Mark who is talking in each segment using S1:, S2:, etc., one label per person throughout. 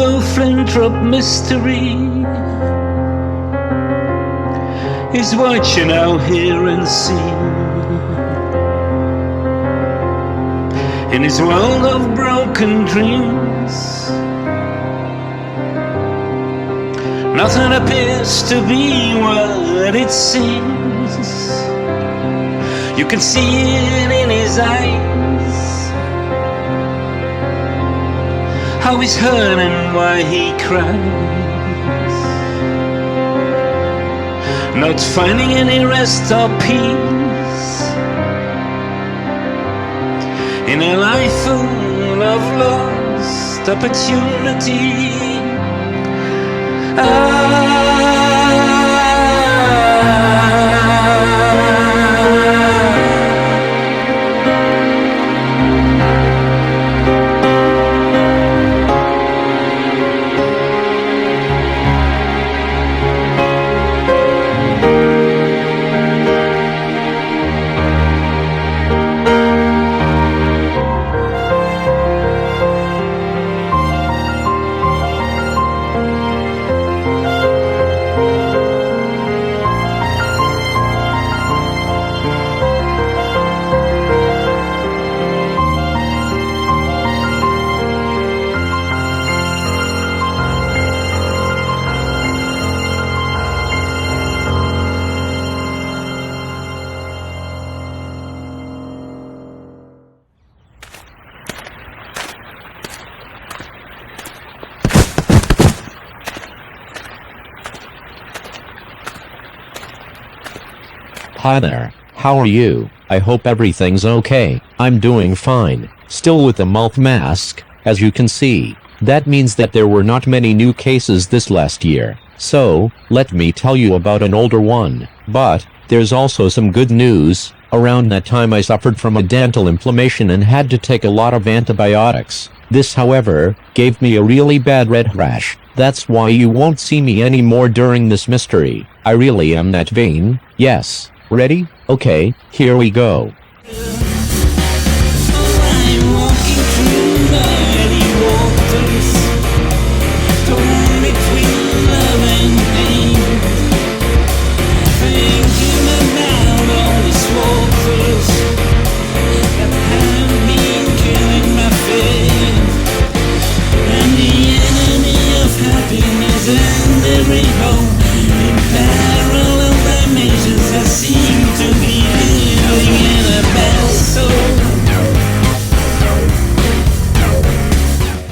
S1: Hugo Flintrop mystery is what you now hear and see. In his world of broken dreams, nothing appears to be what it seems. You can see it in his eyes, how he's hurt and why he cries, not finding any rest or peace in a life full of lost opportunity.
S2: Hi there, how are you? I hope everything's okay. I'm doing fine, still with the mouth mask, as you can see. That means that there were not many new cases this last year. So, let me tell you about an older one. But, there's also some good news. Around that time I suffered from a dental inflammation and had to take a lot of antibiotics. This, however, gave me a really bad red rash. That's why you won't see me anymore during this mystery. I really am that vain. Yes. Ready? Okay, here we go.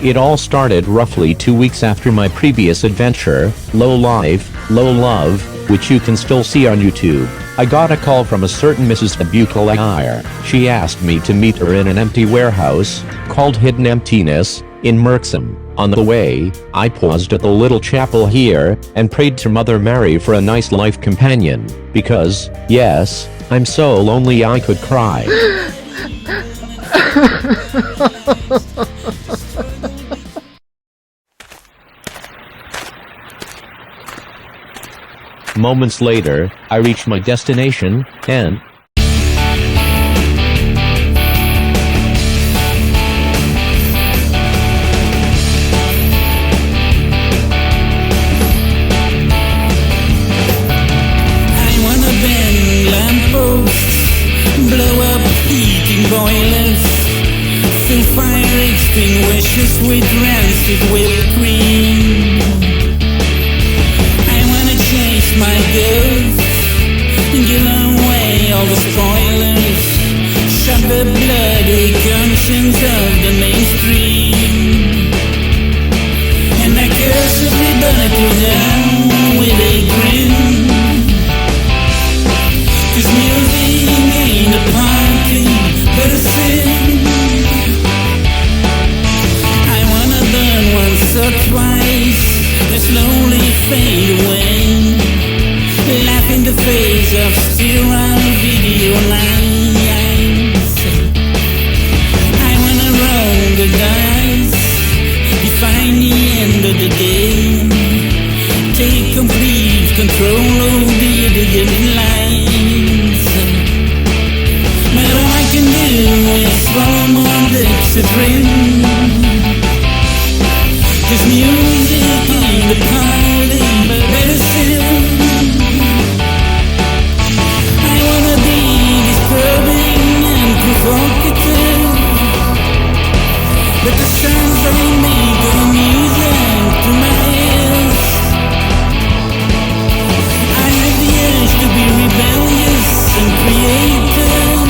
S2: It all started roughly 2 weeks after my previous adventure, Low Life, Low Love, which you can still see on YouTube. I got a call from a certain Mrs. Abukalire. She asked me to meet her in an empty warehouse, called Hidden Emptiness, in Merksem. On the way, I paused at the little chapel here, and prayed to Mother Mary for a nice life companion, because, yes, I'm so lonely I could cry. Moments later, I reached my destination, and
S1: I wanna bend lampposts, blow up heating boilers, fill fire extinguishers with rancid whipped cream. My girls, give away all the spoilers, shut the bloody conscience of the mainstream, and I curse everybody to down with a grin, 'cause music ain't a party but a sin. I wanna burn once or twice, then slowly fade away, laugh in the face of sterile video lines. I wanna roll the dice, define the end of the day, take complete control of the idiot lines. But all I can do is swallow more Dexedrine, 'cause music the party, medicine. I wanna be disturbing and provocative, but the sounds they make are music to my ears. I have the urge to be rebellious and creative,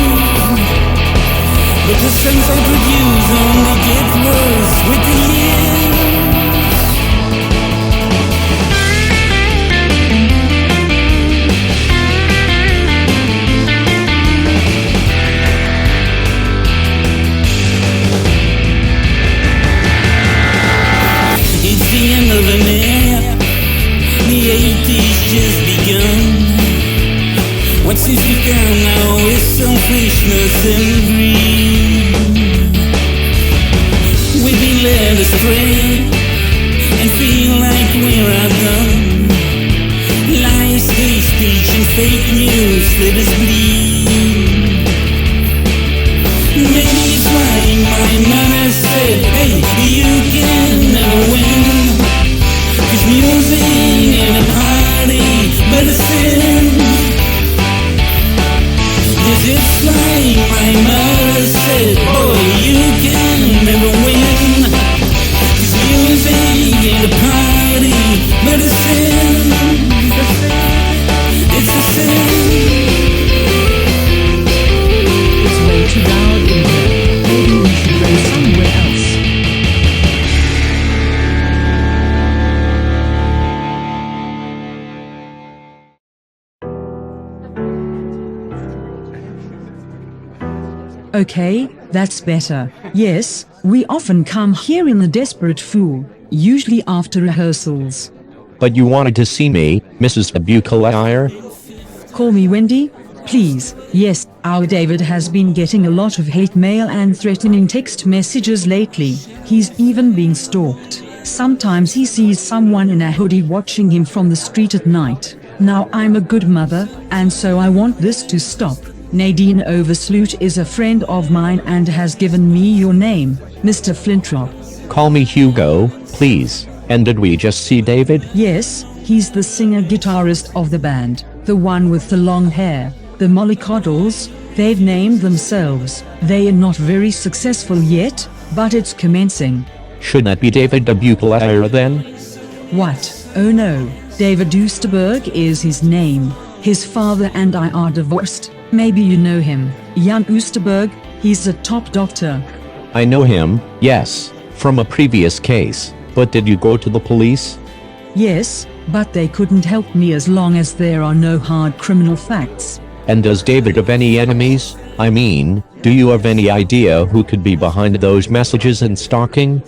S1: but the songs I produce only get worse with the years. It's the end of an era, the 80s just begun. What seems to come now is selfishness and greed. We've been led astray and feel like we're outdone. Lies, hate speech and fake news let us bleed. Maybe it's why my mother said, hey, you can never win, 'cause music and a party medicine. This is why my mother said, boy, you can never win, 'cause music and a party medicine. It's a sin.
S3: It's way too loud in here. Maybe we should go somewhere else. Okay, that's better. Yes, we often come here in the Desperate Fool, usually after rehearsals.
S2: But you wanted to see me, Mrs. Abukalire?
S3: Call me Wendy, please. Yes, our David has been getting a lot of hate mail and threatening text messages lately. He's even being stalked. Sometimes he sees someone in a hoodie watching him from the street at night. Now I'm a good mother, and so I want this to stop. Nadine Oversloot is a friend of mine and has given me your name, Mr. Flintrop.
S2: Call me Hugo, please. And did we just see David?
S3: Yes, he's the singer-guitarist of the band, the one with the long hair, the mollycoddles. They've named themselves. They are not very successful yet, but it's commencing.
S2: Should that be David Abukalire then?
S3: What? Oh no, David Oosterberg is his name. His father and I are divorced. Maybe you know him. Jan Oosterberg, he's a top doctor.
S2: I know him, yes, from a previous case. But did you go to the police?
S3: Yes, but they couldn't help me as long as there are no hard criminal facts.
S2: And does David have any enemies? I mean, do you have any idea who could be behind those messages and stalking?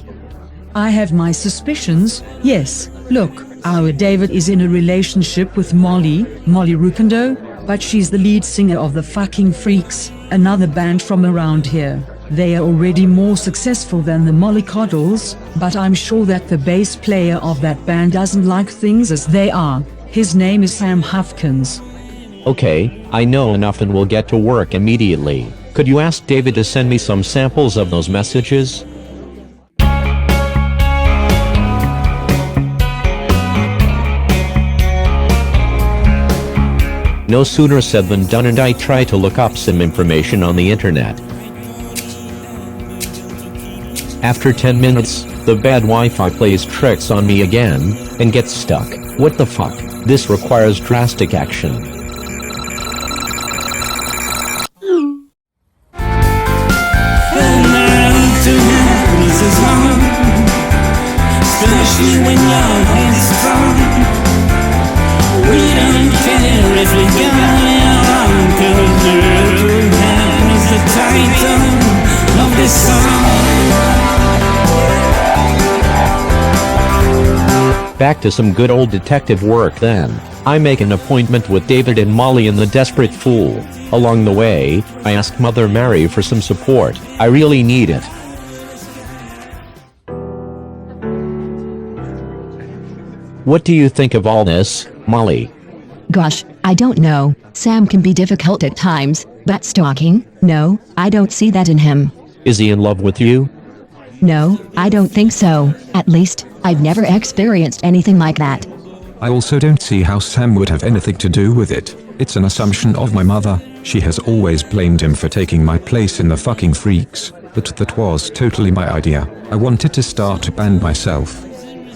S3: I have my suspicions, yes. Look, our David is in a relationship with Molly Rukundo, but she's the lead singer of the Fucking Freaks, another band from around here. They are already more successful than the mollycoddles, but I'm sure that the bass player of that band doesn't like things as they are. His name is Sam Huffkins.
S2: Okay, I know enough and will get to work immediately. Could you ask David to send me some samples of those messages? No sooner said than done, and I tried to look up some information on the internet. After 10 minutes, the bad Wi-Fi plays tricks on me again, and gets stuck. What the fuck? This requires drastic action.
S1: Especially when your head's strong. We don't care if we got it wrong, 'cause the good hand is the title of this song.
S2: Back to some good old detective work then. I make an appointment with David and Molly in the Desperate Fool. Along the way, I ask Mother Mary for some support. I really need it. What do you think of all this, Molly?
S4: Gosh, I don't know. Sam can be difficult at times, but stalking? No, I don't see that in him.
S2: Is he in love with you?
S4: No, I don't think so. At least, I've never experienced anything like that.
S5: I also don't see how Sam would have anything to do with it. It's an assumption of my mother. She has always blamed him for taking my place in the fucking freaks, but that was totally my idea. I wanted to start a band myself.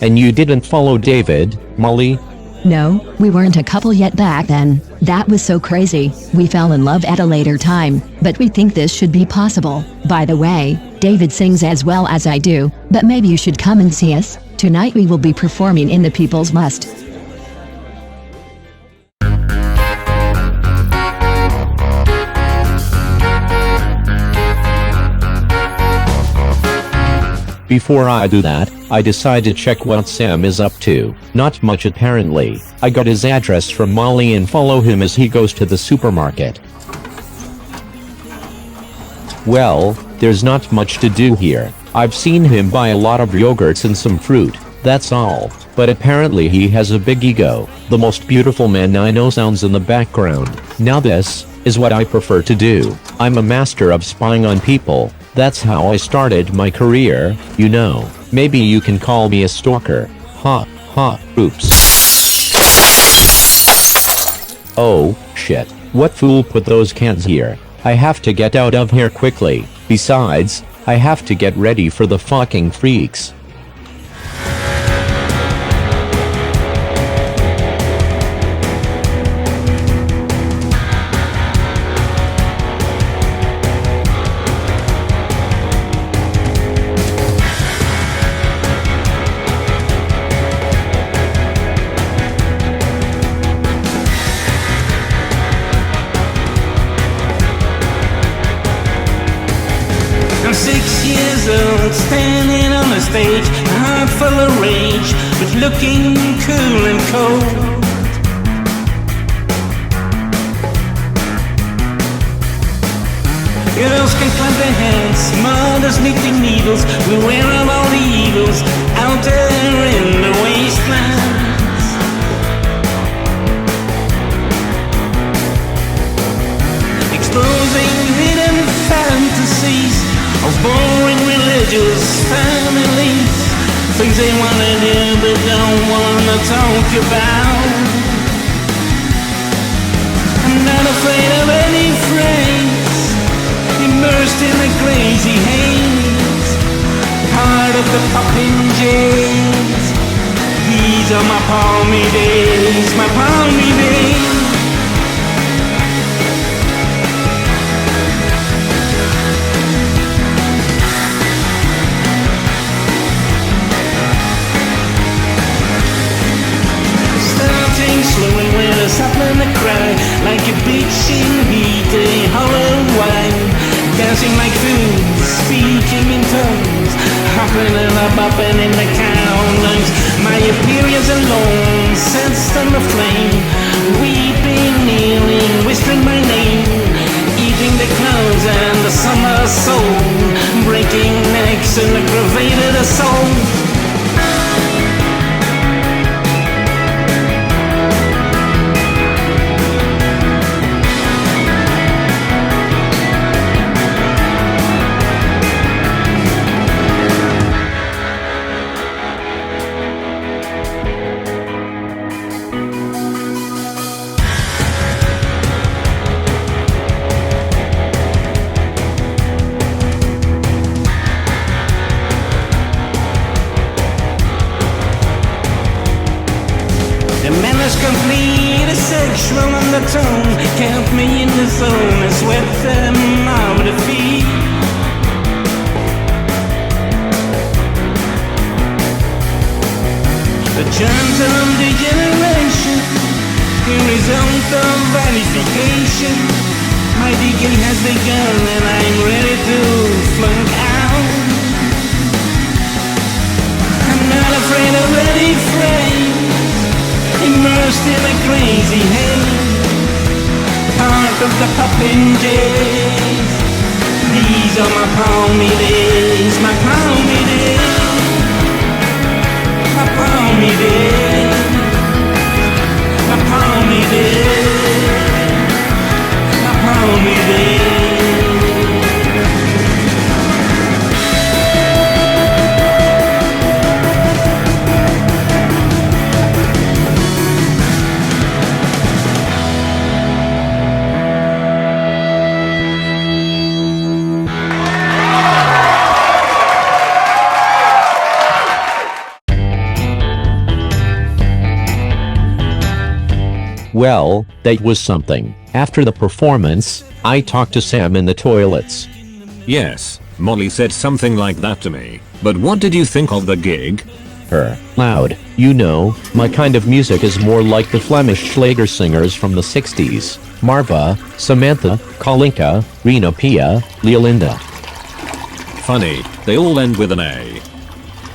S2: And you didn't follow David, Molly?
S4: No, we weren't a couple yet back then. That was so crazy. We fell in love at a later time, but we think this should be possible. By the way, David sings as well as I do, but maybe you should come and see us. Tonight we will be performing in the People's Must.
S2: Before I do that, I decide to check what Sam is up to. Not much apparently. I got his address from Molly and follow him as he goes to the supermarket. Well, there's not much to do here. I've seen him buy a lot of yogurts and some fruit, that's all. But apparently he has a big ego. The most beautiful man I know sounds in the background. Now this is what I prefer to do. I'm a master of spying on people. That's how I started my career, you know. Maybe you can call me a stalker. Ha, ha, oops. Oh, shit. What fool put those cans here? I have to get out of here quickly. Besides, I have to get ready for the fucking freaks.
S1: I'm 6 years old, standing on the stage, a heart full of rage, but looking cool and cold. Girls can clap their hands, mothers knitting needles, beware of all the evils out there in the wastelands. Exposing hidden fantasies of boring religious families, things they wanna do but don't wanna talk about. I'm not afraid of any phrase, immersed in a crazy haze, part of the popping jays. These are my palmy days, my palmy days. Slowing with a sapling to cry, like a bitch in heat, a hollow wine, dancing like fools, speaking in tongues, hopping and a bopping in the countless. My appearance alone sets on the flame, weeping, kneeling, whispering my name, eating the clouds and the summer soul, breaking necks and aggravated a soul. The menace complete, a sexual undertone kept me in the zone and swept them out of feet. The germs of degeneration, the result of vanification. My decay has begun and I'm ready to flunk out. I'm not afraid of any phrase, immersed in a crazy haze, part of the popping jays. These are my palmy days, my palmy days, my palmy days, my palmy days, my palmy days.
S2: Well, that was something. After the performance, I talked to Sam in the toilets.
S6: Yes, Molly said something like that to me. But what did you think of the gig?
S2: Loud. You know, my kind of music is more like the Flemish Schlager singers from the 60s. Marva, Samantha, Kalinka, Rena Pia, Leolinda.
S6: Funny, they all end with an A.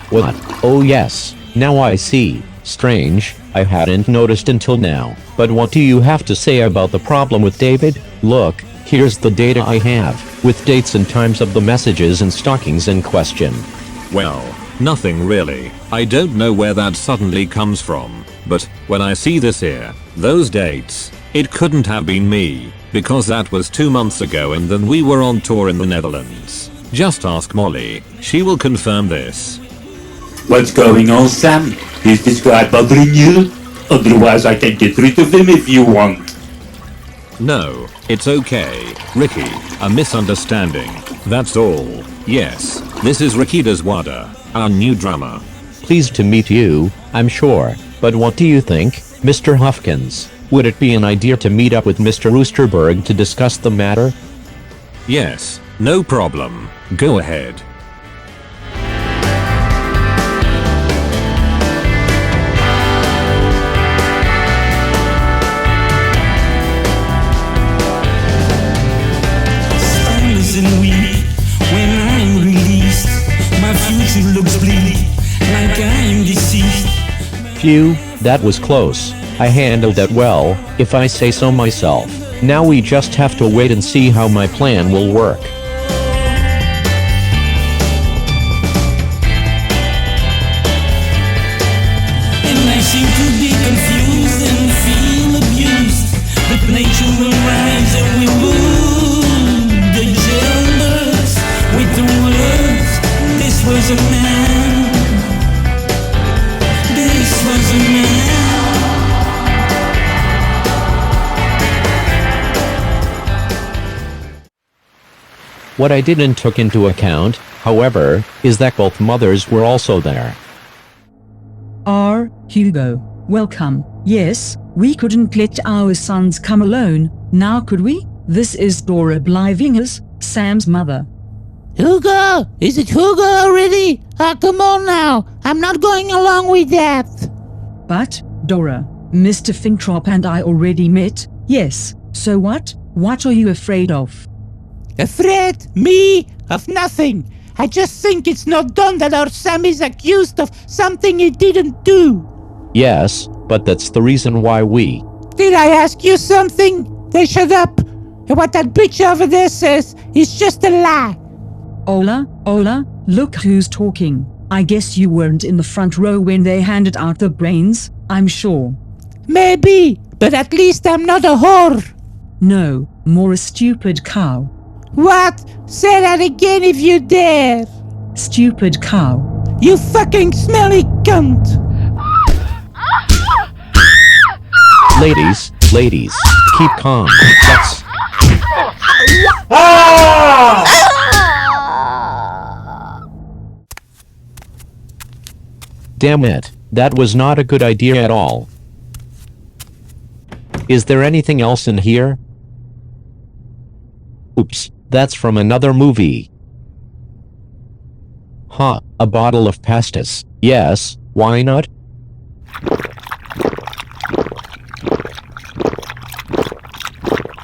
S2: What? Oh yes, now I see. Strange, I hadn't noticed until now. But what do you have to say about the problem with David? Look, here's the data I have, with dates and times of the messages and stockings in question.
S6: Well, nothing really. I don't know where that suddenly comes from, but when I see this here, those dates, it couldn't have been me, because that was 2 months ago and then we were on tour in the Netherlands. Just ask Molly, she will confirm this.
S7: What's going on, Sam? Is this guy bothering you? Otherwise I can get rid of him if you want.
S6: No, it's okay, Ricky, a misunderstanding, that's all. Yes, this is Ricky Deswada, our new drummer.
S2: Pleased to meet you, I'm sure. But what do you think, Mr. Huffkins? Would it be an idea to meet up with Mr. Oosterberg to discuss the matter?
S6: Yes, no problem. Go ahead.
S1: Time isn't weak when I'm released. My future looks bleak, like I'm deceased.
S2: Phew, that was close. I handled that well, if I say so myself. Now we just have to wait and see how my plan will work.
S1: And I seem to be confused and feel abused. But nature will rise and we wound the genders with the words. This was a man. This was a man.
S2: What I didn't took into account, however, is that both mothers were also there.
S3: Hugo, welcome. Yes, we couldn't let our sons come alone, now could we? This is Dora Blivingers, Sam's mother.
S8: Hugo! Is it Hugo already? Ah, come on now. I'm not going along with that.
S3: But, Dora, Mr. Flintrop and I already met, yes, so what? What are you afraid of?
S8: Afraid? Me? Of nothing. I just think it's not done that our Sam is accused of something he didn't do.
S2: Yes, but that's the reason why we...
S8: Did I ask you something? Then shut up. And what that bitch over there says is just a lie.
S3: Ola, look who's talking. I guess you weren't in the front row when they handed out the brains, I'm sure.
S8: Maybe, but at least I'm not a whore.
S3: No, more a stupid cow.
S8: What? Say that again if you dare.
S3: Stupid cow.
S8: You fucking smelly cunt.
S2: Ladies, keep calm. Let's... Damn it, that was not a good idea at all. Is there anything else in here? Oops, that's from another movie. Huh, a bottle of pastis. Yes, why not?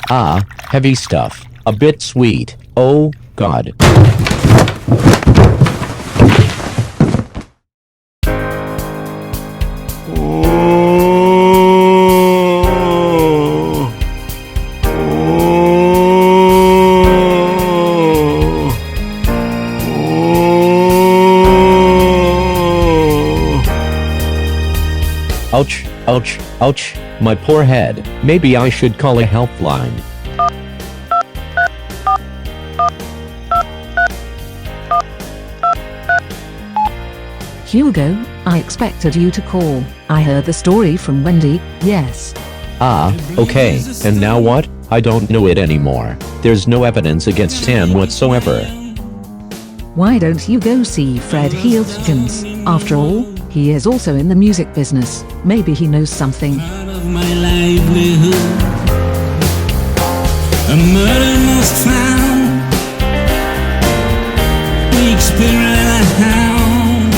S2: Ah, heavy stuff. A bit sweet. Oh, God. Ouch, ouch, ouch, my poor head. Maybe I should call a helpline.
S9: Hugo, I expected you to call. I heard the story from Wendy, yes.
S2: Ah, okay, and now what? I don't know it anymore. There's no evidence against Sam whatsoever.
S9: Why don't you go see Fred Healdkins? After all, he is also in the music business. Maybe he knows something.
S1: of my livelihood. A murder most found. Weak spirit hound.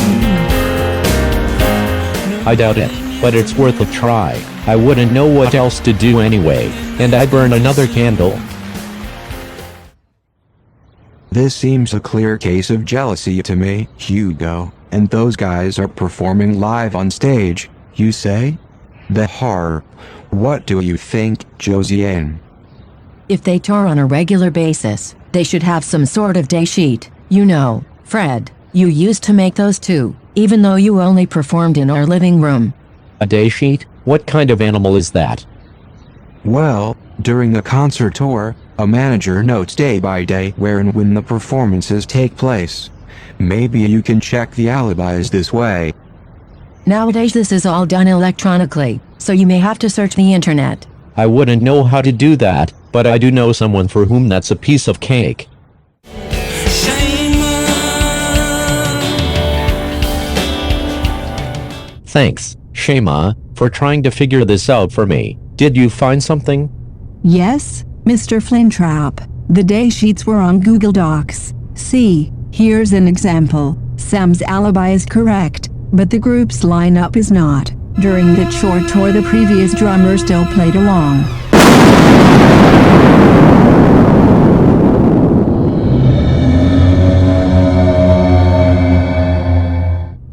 S2: I doubt it, but it's worth a try. I wouldn't know what else to do anyway, and I burn another candle.
S5: This seems a clear case of jealousy to me, Hugo, and those guys are performing live on stage, you say? The horror. What do you think, Josiane?
S9: If they tour on a regular basis, they should have some sort of day sheet. You know, Fred, you used to make those too, even though you only performed in our living room.
S2: A day sheet? What kind of animal is that?
S5: Well, during a concert tour, a manager notes day by day where and when the performances take place. Maybe you can check the alibis this way.
S9: Nowadays this is all done electronically, so you may have to search the internet.
S2: I wouldn't know how to do that, but I do know someone for whom that's a piece of cake. Thanks, Shema, for trying to figure this out for me. Did you find something?
S10: Yes, Mr. Flintrop. The day sheets were on Google Docs. See, here's an example. Sam's alibi is correct, but the group's lineup is not. During that short tour, the previous drummer still played along.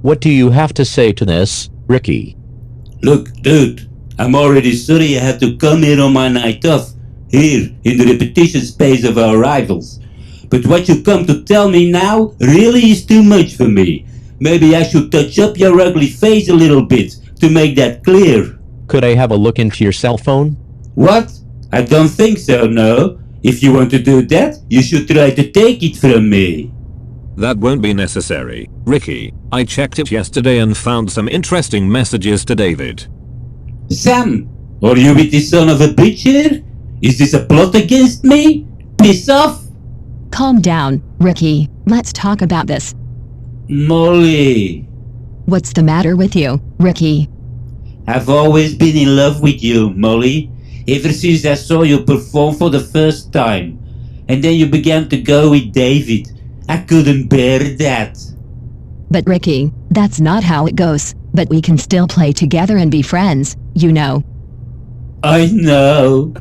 S2: What do you have to say to this, Ricky?
S7: Look, dude, I'm already sorry I had to come here on my night off, here in the repetition space of our rivals. But what you come to tell me now really is too much for me. Maybe I should touch up your ugly face a little bit to make that clear.
S2: Could I have a look into your cell phone?
S7: What? I don't think so, no. If you want to do that, you should try to take it from me.
S6: That won't be necessary, Ricky. I checked it yesterday and found some interesting messages to David.
S7: Sam, are you with this son of a bitch here? Is this a plot against me? Piss off?
S4: Calm down, Ricky. Let's talk about this.
S7: Molly,
S4: What's the matter with you, Ricky?
S7: I've always been in love with you, Molly. Ever since I saw you perform for the first time. And then you began to go with David. I couldn't bear that.
S4: But Ricky, that's not how it goes. But we can still play together and be friends, you know.
S7: I know.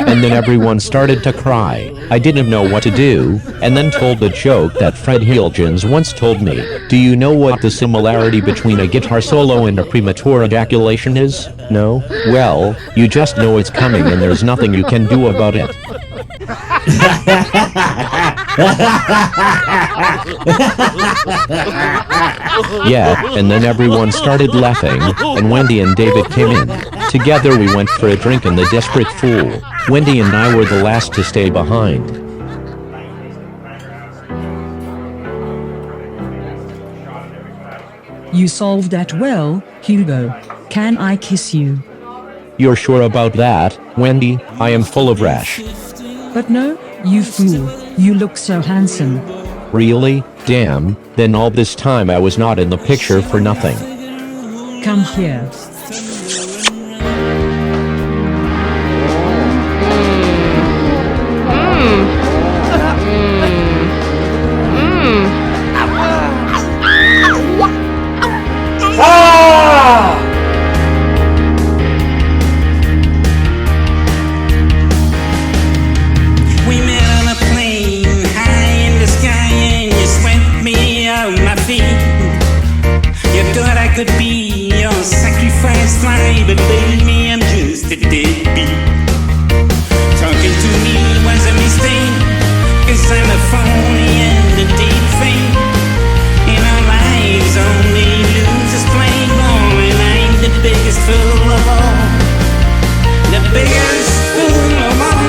S2: And then everyone started to cry. I didn't know what to do, and then told the joke that Fred Hilgens once told me. Do you know what the similarity between a guitar solo and a premature ejaculation is? No? Well, you just know it's coming and there's nothing you can do about it. Yeah, and then everyone started laughing, and Wendy and David came in. Together we went for a drink in the Desperate Fool. Wendy and I were the last to stay behind.
S3: You solved that well, Hugo. Can I kiss you?
S2: You're sure about that, Wendy? I am full of rash.
S3: But no, you fool. You look so handsome.
S2: Really? Damn, then all this time I was not in the picture for nothing.
S3: Come here.
S1: We met on a plane high in the sky and you swept me off my feet. You thought I could be your sacrifice fly, but believe me, I'm just a deadbeat. Talking to me was a mistake, 'cause I'm a phony and a deep fake. In our lives only losers play ball, and I'm the biggest fool of all. The biggest fool of all.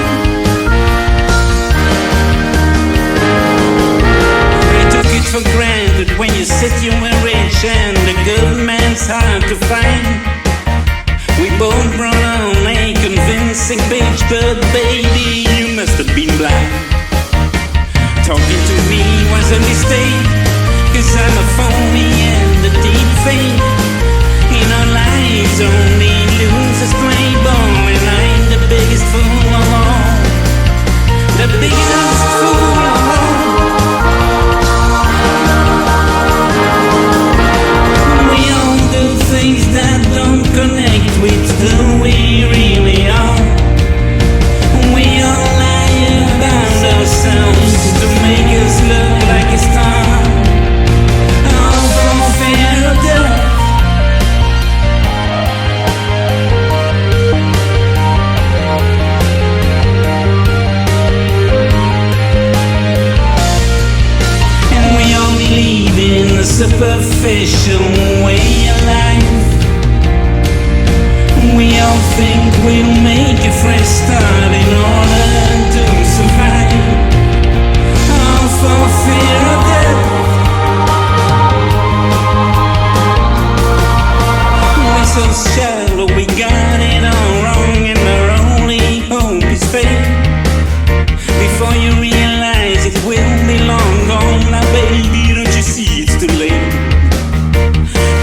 S1: For granted when you said you were rich and a good man's hard to find. We both brought on a convincing superficial way of life. We all think we'll make a fresh start in order to survive. All for fear of death. We're so shallow, we got it all wrong, and our only hope is faith. Before you realize it will be long gone, now baby, don't you see it's too late.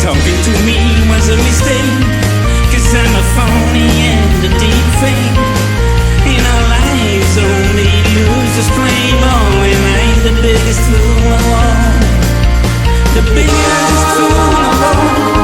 S1: Talking to me was a mistake, 'cause I'm a phony and a deep fake. In our lives only losers play ball, and I'm the biggest fool of all. The biggest fool of all.